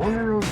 One of those.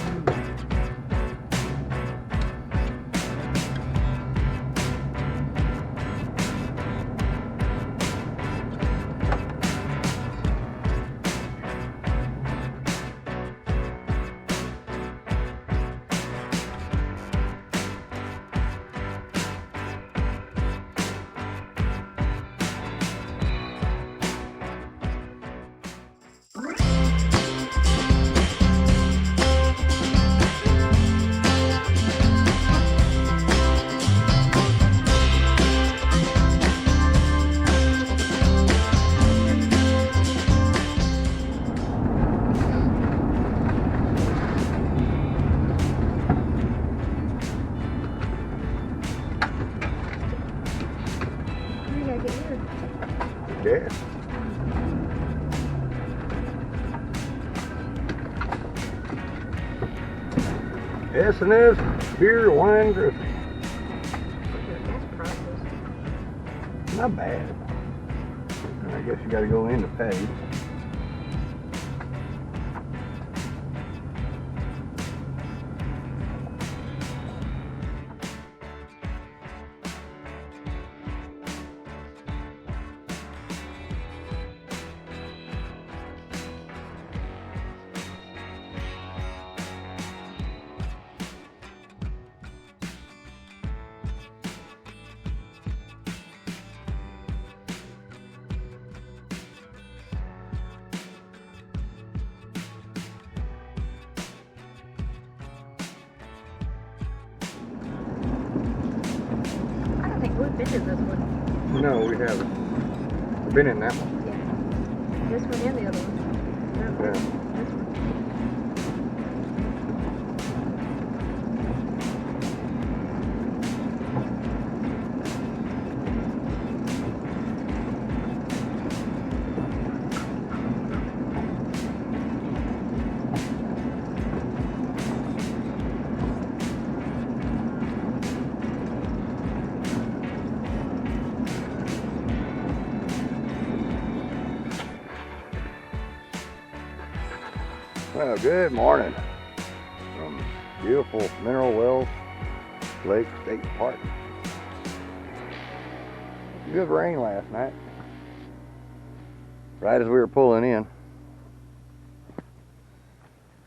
Yeah. S&S Beer Wine Dressing. Not bad. I guess you gotta go in to pay. We've been in this one. No, we haven't. We've been in that one. Yeah. This one and the other one. No, Yeah. this one. Well, good morning from beautiful Mineral Wells Lake State Park. Good rain last night, right as we were pulling in.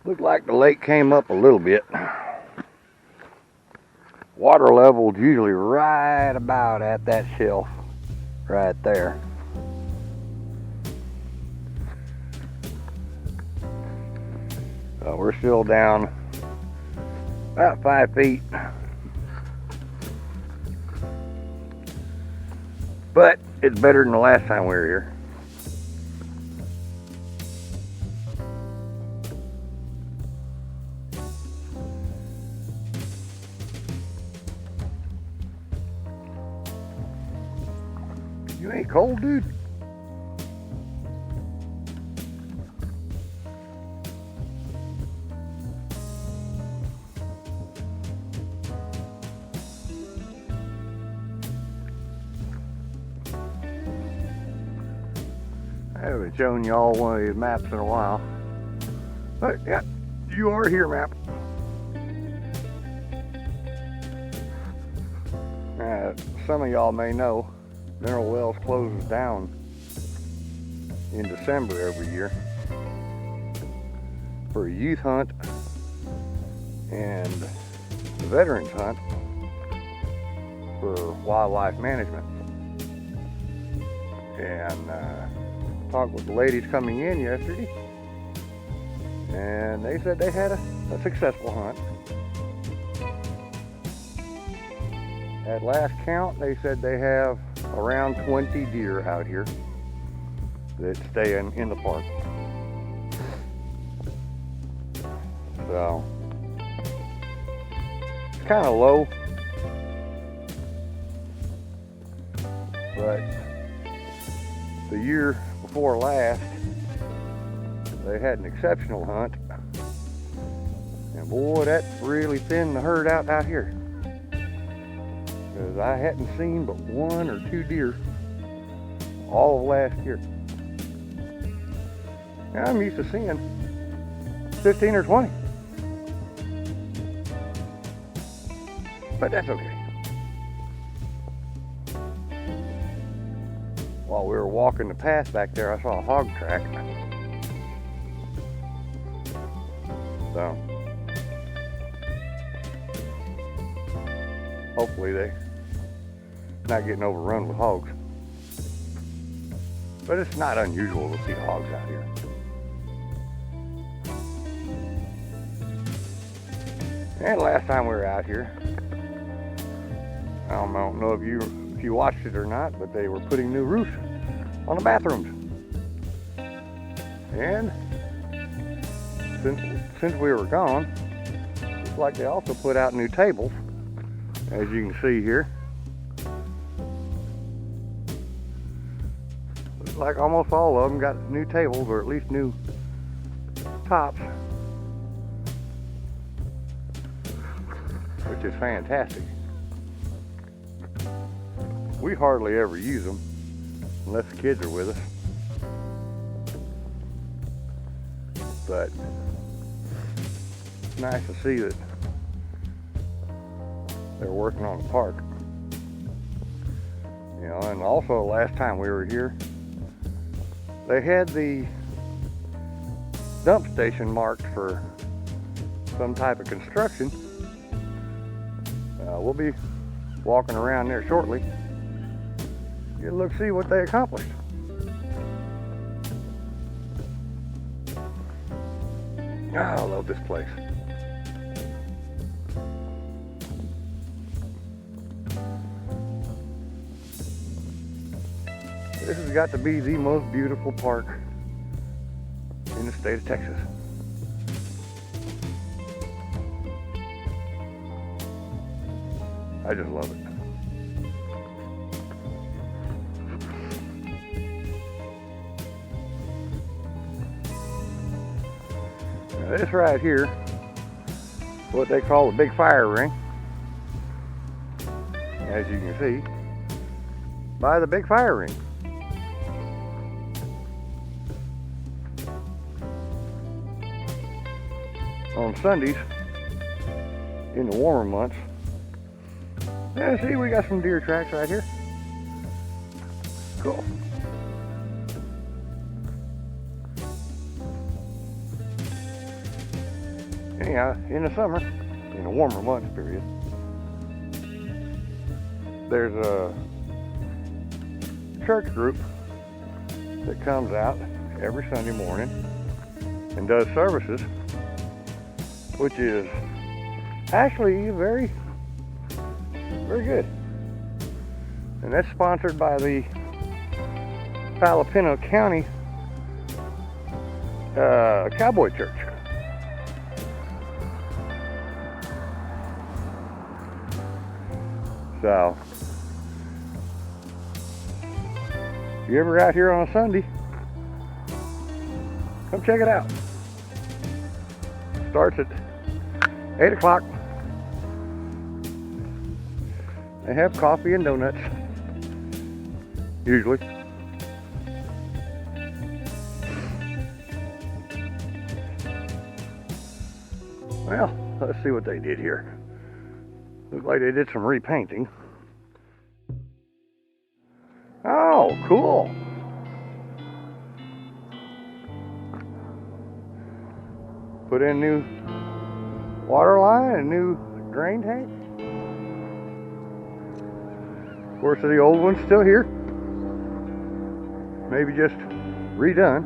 Looked like the lake came up a little bit. Water level's usually right about at that shelf right there. We're still down about 5 feet, but it's better than the last time we were here. You ain't cold, dude? I haven't shown y'all one of these maps in a while. But yeah, you are here, map. Some of y'all may know Mineral Wells closes down in December every year for a youth hunt and the veterans hunt for wildlife management. And talked with the ladies coming in yesterday, and they said they had a successful hunt. At last count, they said they have around 20 deer out here that stay in the park. So it's kind of low, but the year before last, they had an exceptional hunt, and boy, that really thinned the herd out here, because I hadn't seen but 1 or 2 deer all of last year. And I'm used to seeing 15 or 20. but that's okay. While we were walking the path back there, I saw a hog track. So hopefully they're not getting overrun with hogs. But it's not unusual to see hogs out here. And last time we were out here, I don't know if you watched it or not, but they were putting new roofs on the bathrooms. And since we were gone, looks like they also put out new tables, as you can see here. Looks like almost all of them got new tables, or at least new tops, which is fantastic. We hardly ever use them unless the kids are with us. But it's nice to see that they're working on the park. You know, and also last time we were here, they had the dump station marked for some type of construction. We'll be walking around there shortly. Get a look, see what they accomplished. I love this place. This has got to be the most beautiful park in the state of Texas. I just love it. Now this right here is what they call the big fire ring, as you can see by the big fire ring. On Sundays, in the warmer months, yeah, see, we got some deer tracks right here. Cool. Anyhow, in the summer, in the warmer months period, there's a church group that comes out every Sunday morning and does services, which is actually very good. And that's sponsored by the Filipino County Cowboy Church. So, if you're ever out here on a Sunday, come check it out. Starts at 8 o'clock. They have coffee and donuts, usually. Well, let's see what they did here. Looks like they did some repainting. Oh, cool. Put in new water line and new drain tank. Of course, the old one's still here. Maybe just redone.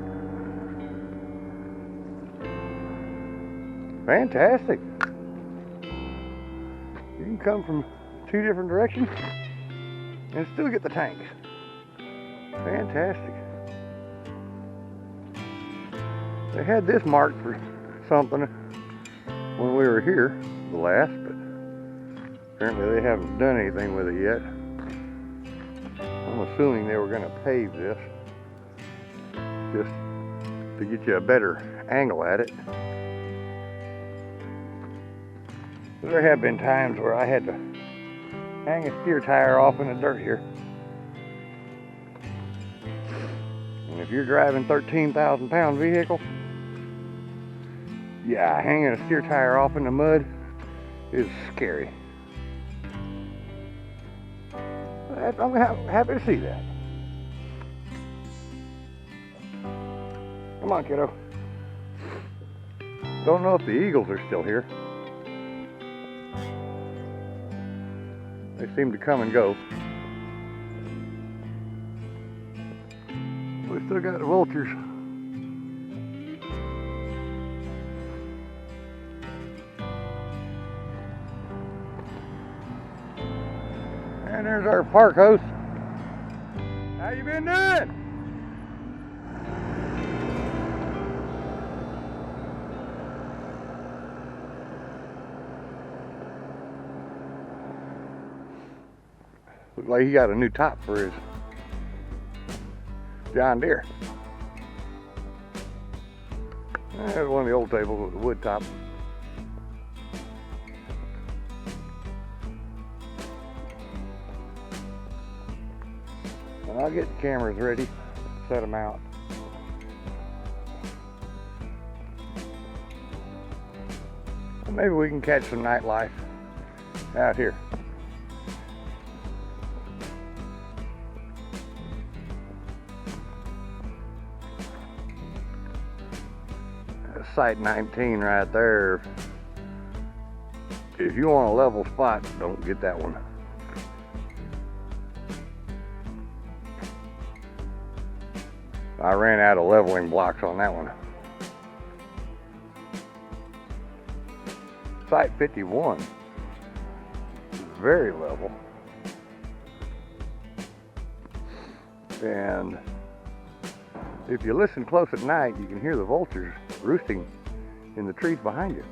Fantastic. You can come from two different directions and still get the tanks. Fantastic. They had this marked for something when we were here the last, but apparently they haven't done anything with it yet. I'm assuming they were going to pave this just to get you a better angle at it. There have been times where I had to hang a steer tire off in the dirt here. And if you're driving 13,000 pound vehicle, yeah, hanging a steer tire off in the mud is scary. I'm happy to see that. Come on, kiddo. Don't know if the eagles are still here. They seem to come and go. We still got the vultures. And there's our park host. How you been doing? Looks like he got a new top for his John Deere. There's one of the old tables with the wood top. And I'll get the cameras ready, set them out. And maybe we can catch some nightlife out here. Site 19 right there. If you want a level spot, don't get that one. I ran out of leveling blocks on that one. Site 51 is very level. And if you listen close at night, you can hear the vultures roosting in the trees behind you.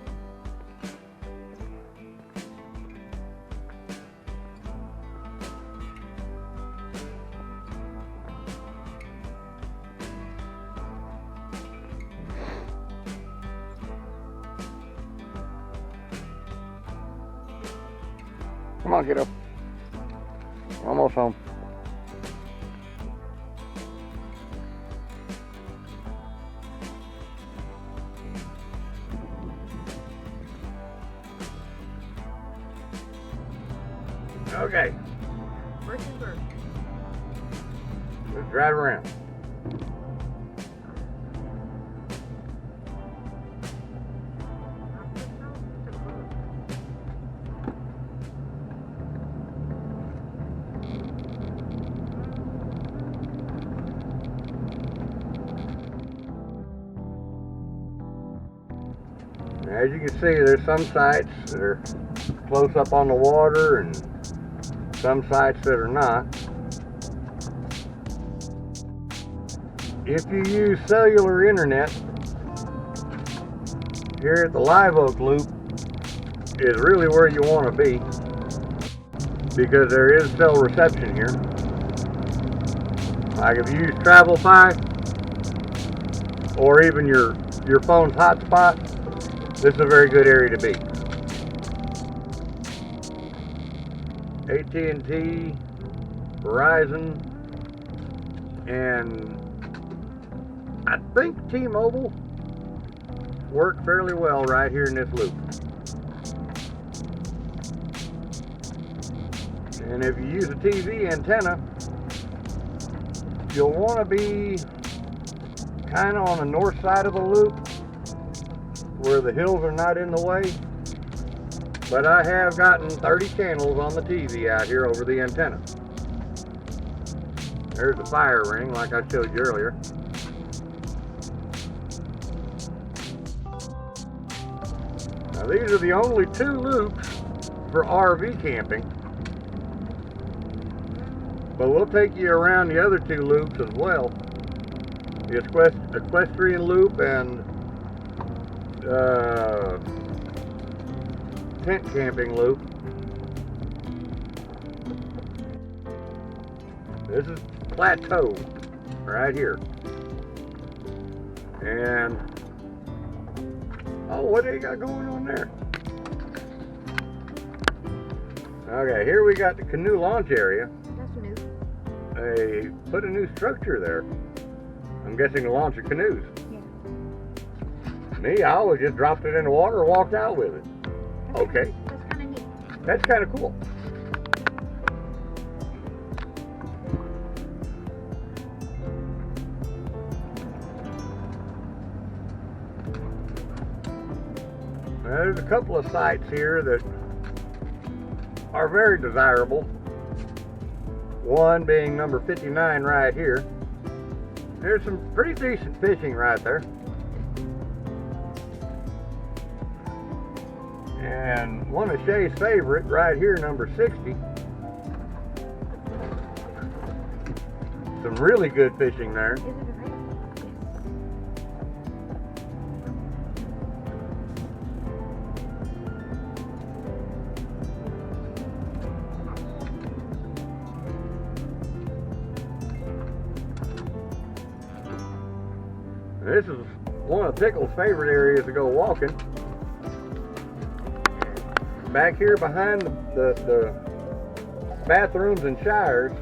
Come on, kiddo. Almost home. Okay, First and first. let's drive around. As you can see, there's some sites that are close up on the water and some sites that are not. If you use cellular internet, here at the Live Oak Loop is really where you want to be, because there is cell reception here. Like if you use TravelFi or even your phone's hotspot, this is a very good area to be. AT&T, Verizon, and I think T-Mobile work fairly well right here in this loop. And if you use a TV antenna, you'll want to be kind of on the north side of the loop where the hills are not in the way. But I have gotten 30 channels on the TV out here over the antenna. There's the fire ring like I showed you earlier. Now these are the only two loops for RV camping. But we'll take you around the other two loops as well. The equestrian loop and tent camping loop. This is Plateau right here. And oh, what do you got going on there? Okay, here we got the canoe launch area. That's new. They put a new structure there. I'm guessing to launch the canoes. Yeah. Me, I always just dropped it in the water and walked out with it. Okay. That's kind of neat. That's kind of cool. Now, there's a couple of sites here that are very desirable. One being number 59 right here. There's some pretty decent fishing right there. And one of Shay's favorite right here, number 60. Some really good fishing there. Is it a right? This is one of Pickle's favorite areas to go walking. Back here behind the bathrooms and showers,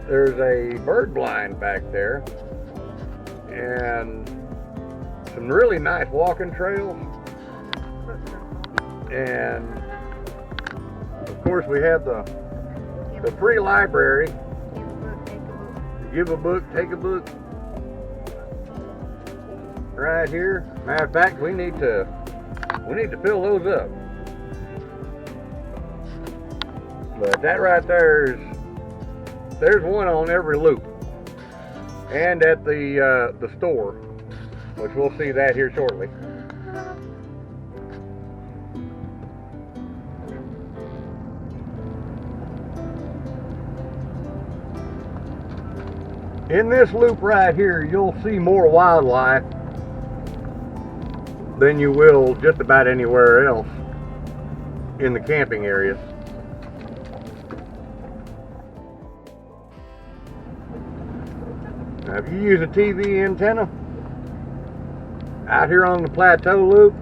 there's a bird blind back there. And some really nice walking trails. And of course we have the free library. Give a book, take a book. Right here. Matter of fact, we need to fill those up. But that right there's one on every loop, and at the store, which we'll see that here shortly. In this loop right here, you'll see more wildlife than you will just about anywhere else in the camping areas. Now, if you use a TV antenna out here on the plateau loop,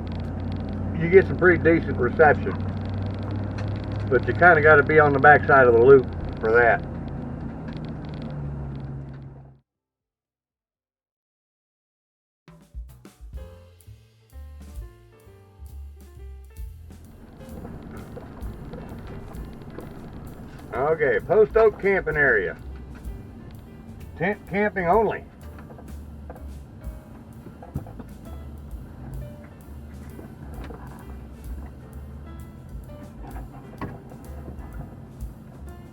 you get some pretty decent reception. But you kind of got to be on the back side of the loop for that. Okay, Post Oak camping area. Tent camping only.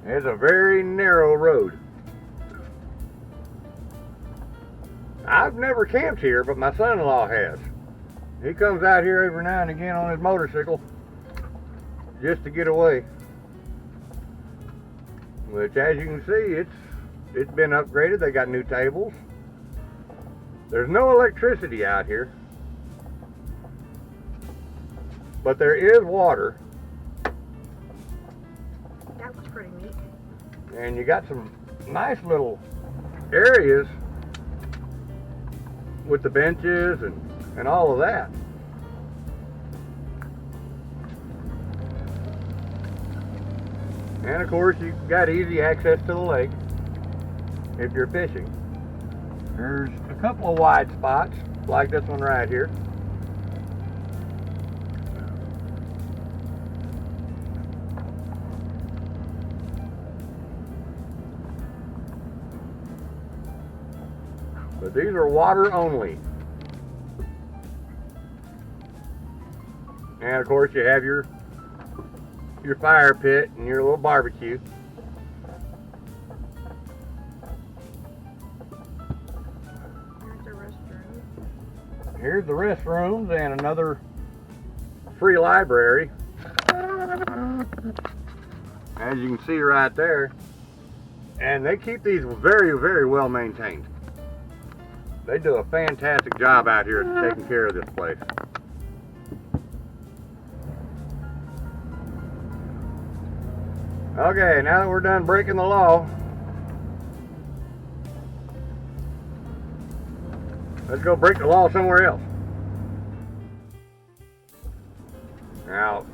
It's a very narrow road. I've never camped here, but my son-in-law has. He comes out here every now and again on his motorcycle just to get away. Which, as you can see, it's been upgraded. They got new tables. There's no electricity out here, but there is water. That was pretty neat. And you got some nice little areas with the benches and all of that. And of course, you've got easy access to the lake if you're fishing. There's a couple of wide spots, like this one right here. But these are water only. And of course, you have your fire pit and your little barbecue. Here's the restrooms and another free library. As you can see right there. And they keep these very, very well maintained. They do a fantastic job out here at taking care of this place. Okay, now that we're done breaking the law, let's go break the law somewhere else. Now,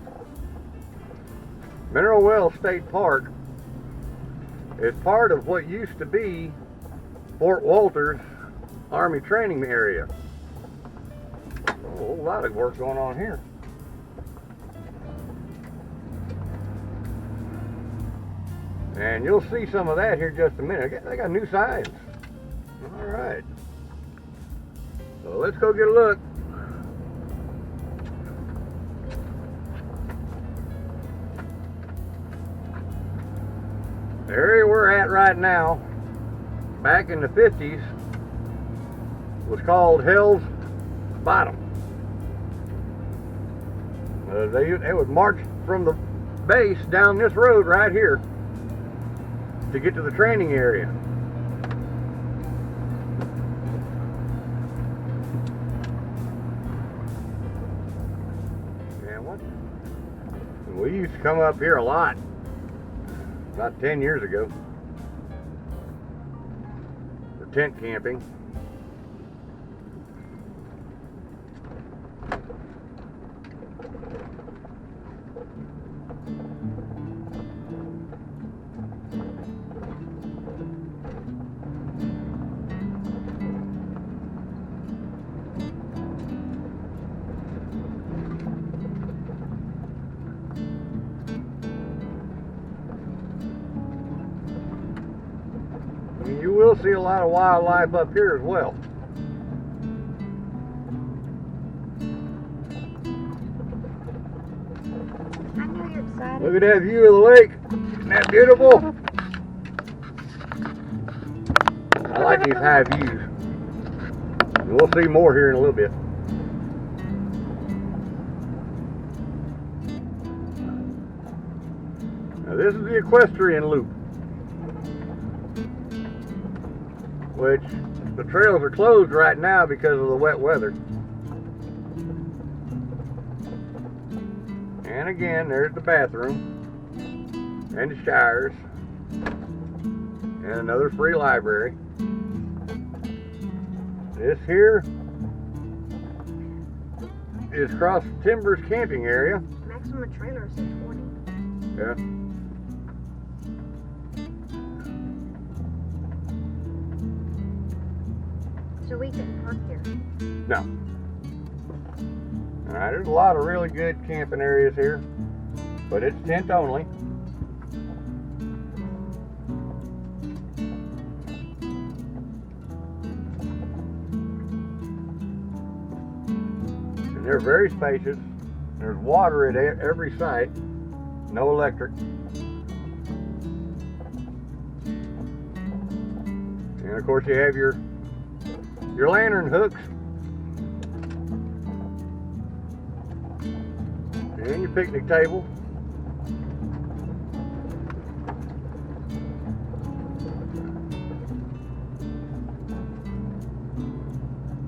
Mineral Wells State Park is part of what used to be Fort Walters Army Training Area. A whole lot of work going on here. And you'll see some of that here in just a minute. They got new signs. All right. So let's go get a look. The area we're at right now, back in the 50s, was called Hell's Bottom. They would march from the base down this road right here to get to the training area. And what? We used to come up here a lot, about 10 years ago, for tent camping. You will see a lot of wildlife up here as well. I know you're excited. Look at that view of the lake. Isn't that beautiful? I like these high views. And we'll see more here in a little bit. Now this is the equestrian loop, which the trails are closed right now because of the wet weather. And again, there's the bathroom and the showers and another free library. This here is Cross Timbers camping area. Maximum trailer is 20. Yeah. So we can park here. No. Alright, there's a lot of really good camping areas here, but it's tent only. And they're very spacious. There's water at every site, no electric. And of course you have your lantern hooks and your picnic table.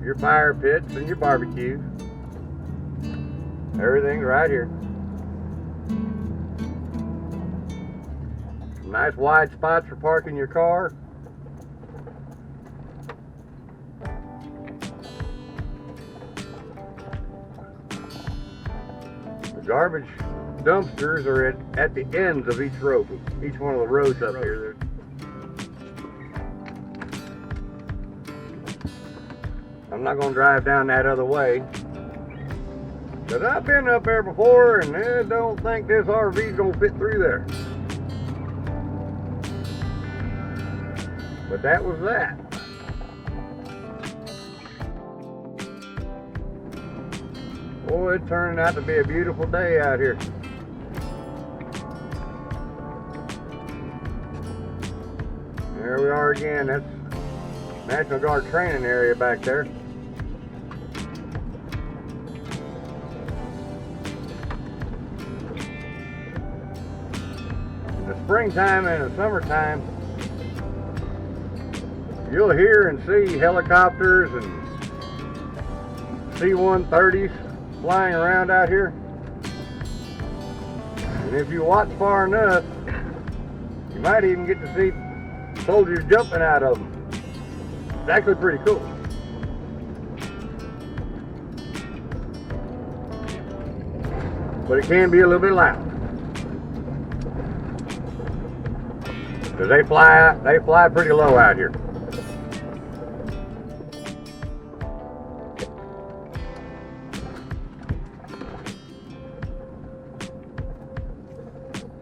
Your fire pits and your barbecue. Everything's right here. Some nice wide spots for parking your car. Garbage dumpsters are at the ends of each road, each one of the roads up here. I'm not going to drive down that other way, because I've been up there before and I don't think this RV is going to fit through there. But that was that. Boy, it turned out to be a beautiful day out here. There we are again. That's National Guard training area back there. In the springtime and the summertime, you'll hear and see helicopters and C-130s flying around out here. And if you watch far enough, you might even get to see soldiers jumping out of them. It's actually pretty cool. But it can be a little bit loud, because they fly pretty low out here.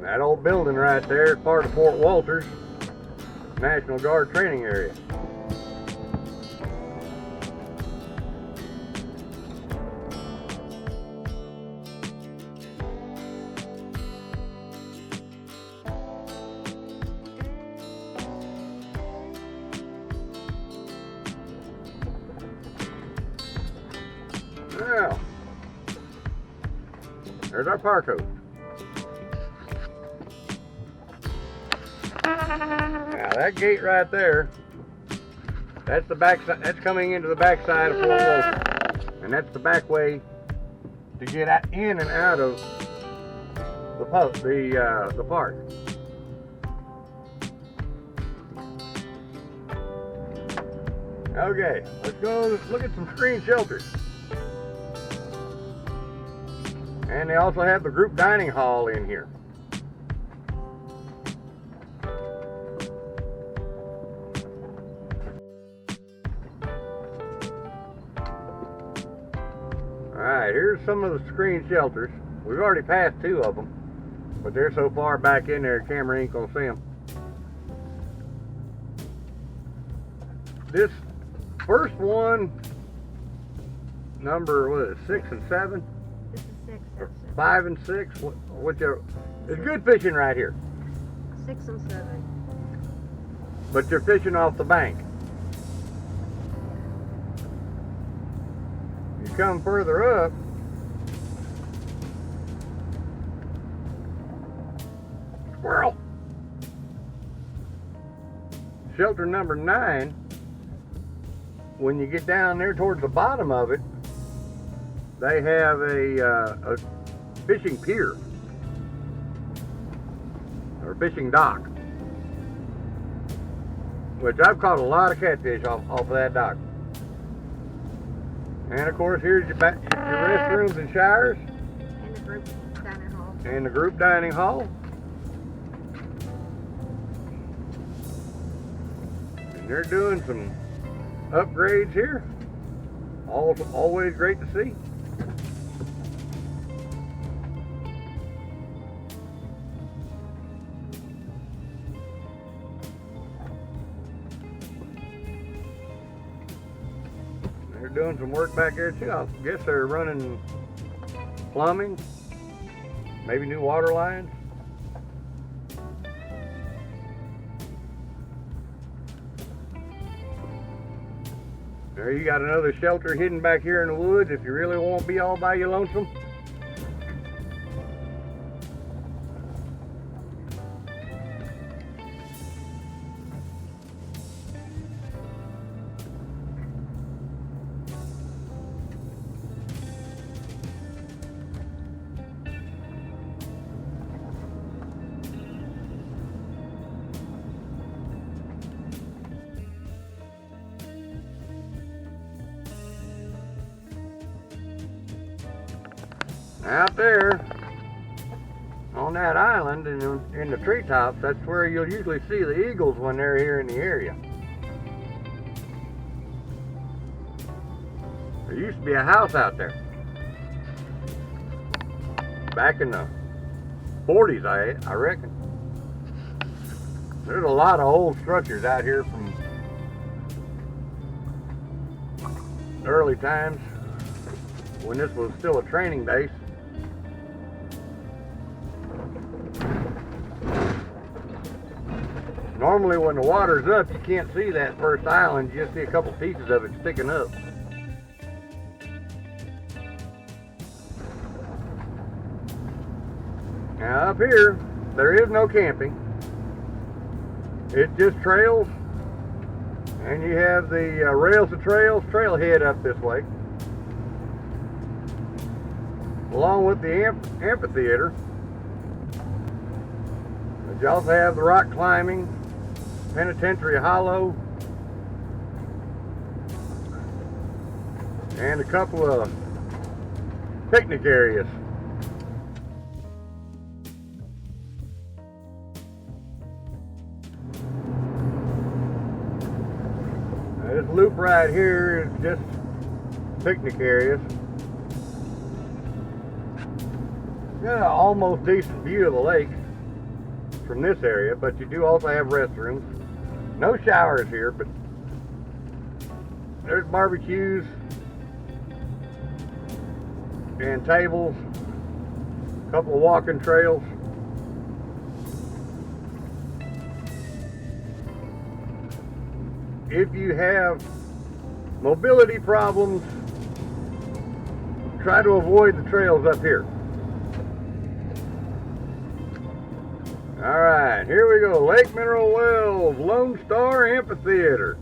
That old building right there is part of Fort Walters National Guard training area. Well, there's our park hose. Now that gate right there, that's the back side. That's coming into the back side of Fort Walton, and that's the back way to get in and out of the park. Okay, let's go look at some screen shelters. And they also have the group dining hall in here. Alright, here's some of the screen shelters. We've already passed 2 of them, but they're so far back in there, the camera ain't gonna see them. This first one, number, what is it, 6 and 7? This is 6. Or That's 7. 5 and 6, whichever. It's good fishing right here, 6 and 7. but you're fishing off the bank. You come further up, squirrel. Shelter number 9, when you get down there towards the bottom of it, they have a fishing pier or fishing dock, which I've caught a lot of catfish off of that dock. And of course, here's your restrooms and showers, And the group dining hall. and the group dining hall. And they're doing some upgrades here. Always great to see. They're doing some work back there too. I guess they're running plumbing, maybe new water lines. There you got another shelter hidden back here in the woods if you really won't be all by your lonesome. Out there on that island in the treetops, that's where you'll usually see the eagles when they're here in the area. There used to be a house out there back in the 40s, I reckon. There's a lot of old structures out here from early times when this was still a training base. Normally when the water's up, you can't see that first island, you just see a couple pieces of it sticking up. Now up here, there is no camping. It's just trails, and you have the Rails to Trails trailhead up this way, along with the amphitheater. But you also have the rock climbing, Penitentiary Hollow, and a couple of picnic areas. This loop right here is just picnic areas. Got an almost decent view of the lake from this area, but you do also have restrooms. No showers here, but there's barbecues and tables, a couple of walking trails. If you have mobility problems try to avoid the trails up here. All right, here we go. Lake Mineral Wells, Lone Star Amphitheater.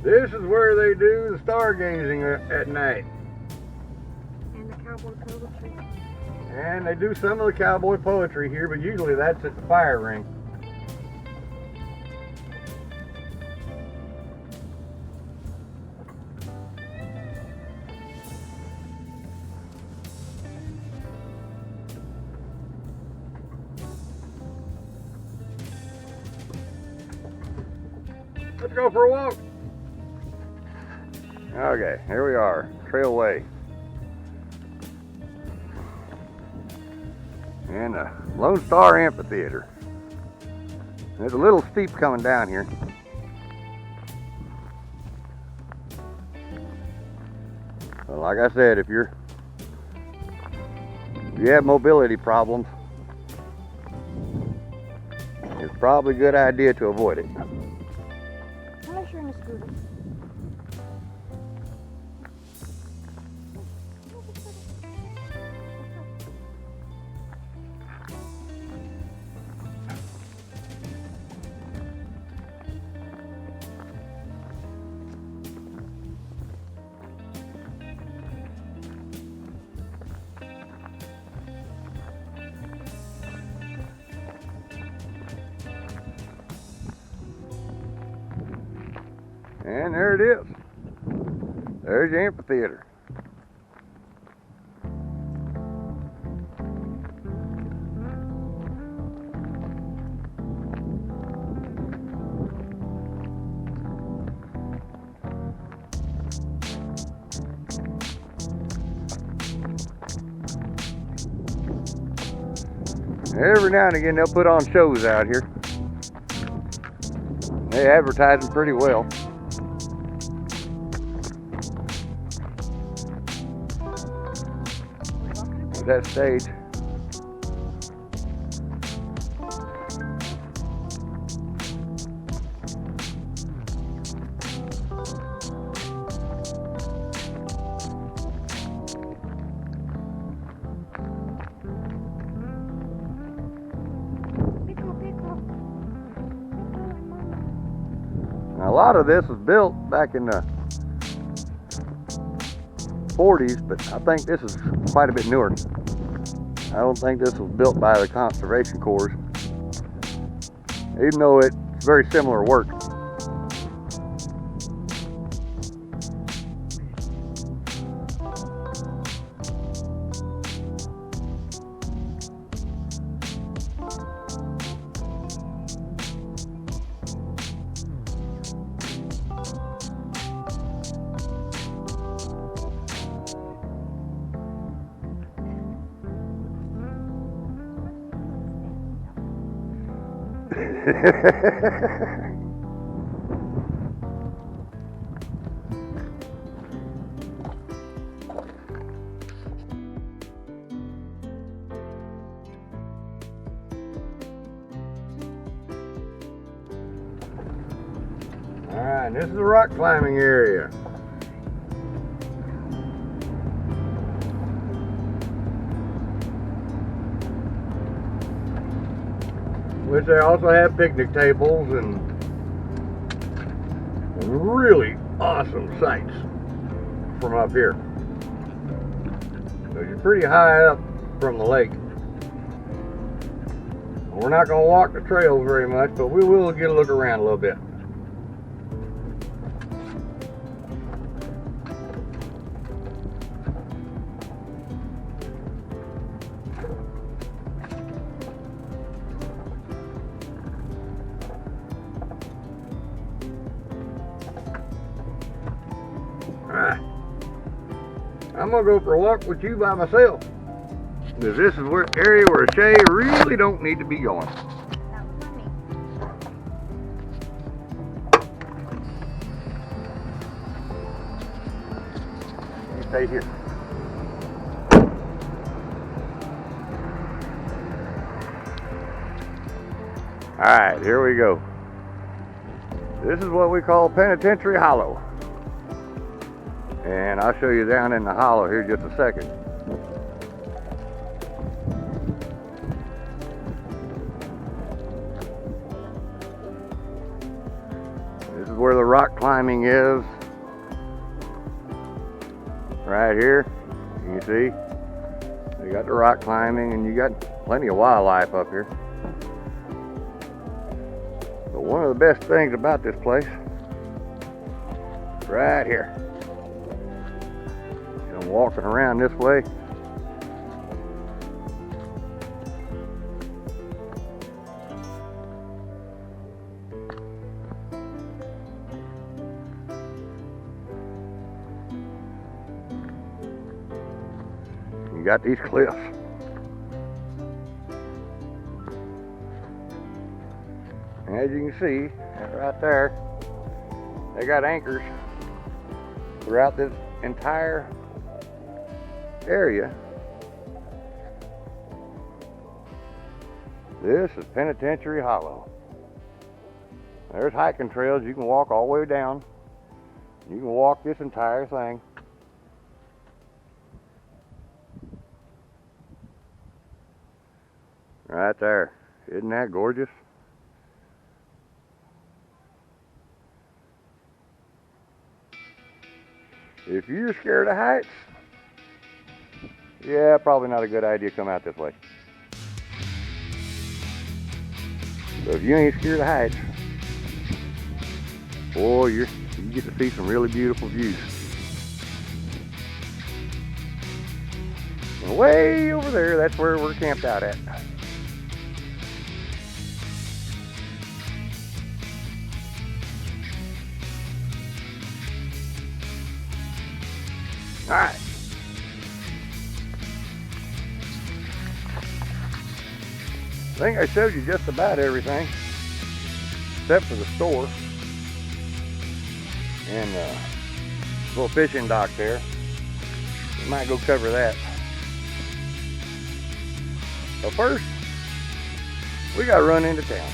This is where they do the stargazing at night. And the cowboy poetry. And they do some of the cowboy poetry here, but usually that's at the fire ring. Let's go for a walk. Okay, here we are, Trailway. And the Lone Star Amphitheater. It's a little steep coming down here. But like I said, if you have mobility problems, it's probably a good idea to avoid it. Unless you're in a scooter. And there it is. There's the amphitheater. Every now and again they'll put on shows out here. They advertise them pretty well. That stage. Now, a lot of this was built back in the 40s, but I think this is quite a bit newer. I don't think this was built by the Conservation Corps, even though it's very similar work. Alright, this is the rock climbing area. Which they also have picnic tables and really awesome sights from up here. So you're pretty high up from the lake. We're not going to walk the trails very much, but we will get a look around a little bit. Alright, I'm going to go for a walk with you by myself, because this is where area where Shay really don't need to be going. That was funny. You stay here. Alright, here we go. This is what we call Penitentiary Hollow. And I'll show you down in the hollow here in just a second. This is where the rock climbing is. Right here, you can see. You got the rock climbing and you got plenty of wildlife up here. But one of the best things about this place, right here. I'm walking around this way. You got these cliffs. And as you can see, right there, they got anchors throughout this entire area. This is Penitentiary Hollow. There's hiking trails. You can walk all the way down. You can walk this entire thing. Right there. Isn't that gorgeous? If you're scared of heights, yeah, probably not a good idea to come out this way. So if you ain't scared of heights, boy, you get to see some really beautiful views. And way over there, that's where we're camped out at. All right. I think I showed you just about everything, except for the store and little fishing dock there. We might go cover that. But first, we gotta run into town.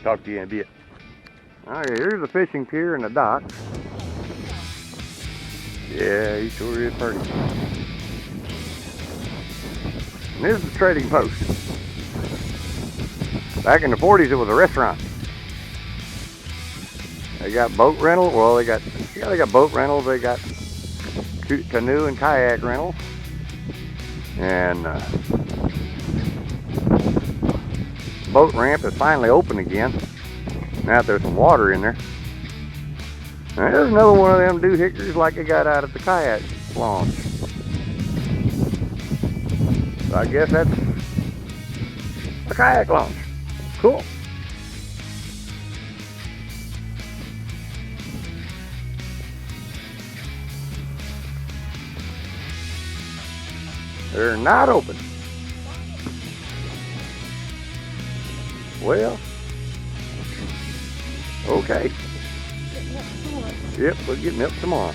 Talk to you in a bit. All right, here's the fishing pier and the dock. Yeah, he sure is pretty. And this is the trading post. Back in the 40s, it was a restaurant. They got boat rental. Well, they got boat rentals. They got canoe and kayak rentals. And boat ramp is finally open again. Now there's some water in there. Now, there's another one of them doohickeys like they got out at the kayak launch. So I guess that's a kayak launch. Cool. They're not open. Well, okay. Yep, we're getting up tomorrow.